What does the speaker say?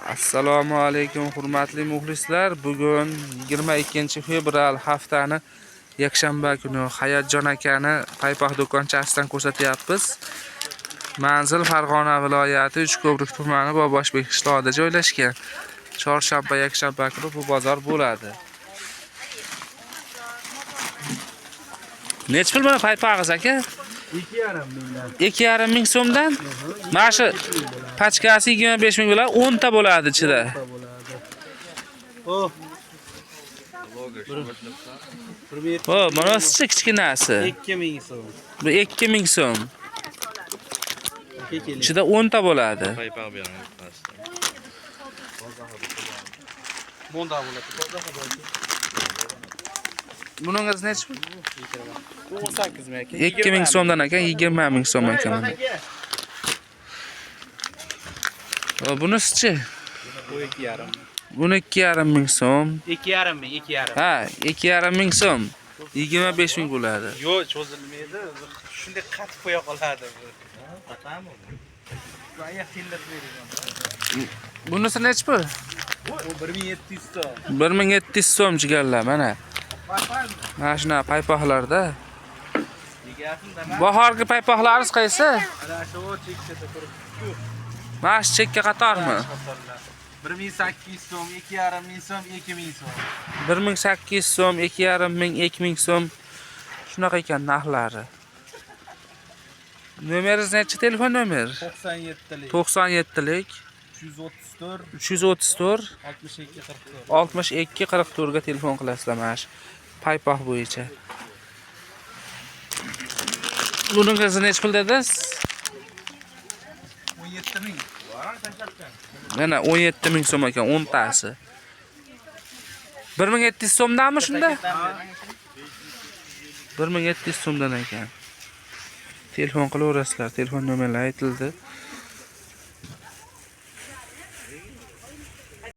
Assalomu alaykum hurmatli muxlislar. Bugun 22-fevral haftani yakshanba kuni Hayotjon akani paypoq do'konchasidan ko'rsatyapmiz. Manzil Farg'ona viloyati Uchko'prik tumani Boboshbek qishlog'ida joylashgan. Chorshanba, yakshanba kuni bu bozor bo'ladi. Nech pul mana paypog'ingiz aka? 2,5 mingdan. 2,5 ming so'mdan. Mana shu pachkasi 25 ming bilan 10 ta bo'ladi ichida. Oh. O, mana siz kichkinasi. 2 ming so'm. Bu 2 ming so'm. Ichida 10 ta bo'ladi. Paypoq beraman. Bunda bo'ladi. Buningiz necha pul? 18 ming aka. 2 ming so'mdan ekan, 20 ming so'm ekan. Bunisi-chi? Bu 2,5. Buni 2,5 ming so'm. 2,5 ming, 2,5. Ha, 2,5 ming so'm. 25 ming bo'ladi. Yo'q, cho'zilmaydi. Shunday qatib qo'ya qoladi bu. Qatami bu? Bu oyoq tillab beraman. Bunisi necha pul? Bu 1700 so'm. 1700 so'm jigarlar mana. Mana shuna paypoqlarda. Bahorgi paypoqlaringiz qaysi? Ana shu chekkada turib. Mana shu chekka qatormi? 1800 so'm, 2,5 ming so'm, 2 ming so'm. 1800 so'm, 2,5 ming, 2 ming so'm. Shunaqa ekan narxlari. Nomeringiz nechi? Telefon nomeri? 97lik, 97lik 334, 334 62 44. 62 44 ga telefon qilasizlar mana shu paypoq bo'yicha. Buningiz necha pul dedingiz? 17 ming. Mana 17 ming so'm ekan 10 tasi. 1700 so'mdanmi shunda? 1700 so'mdan ekan. Telefon qilaverasizlar, telefon nomerlari aytildi.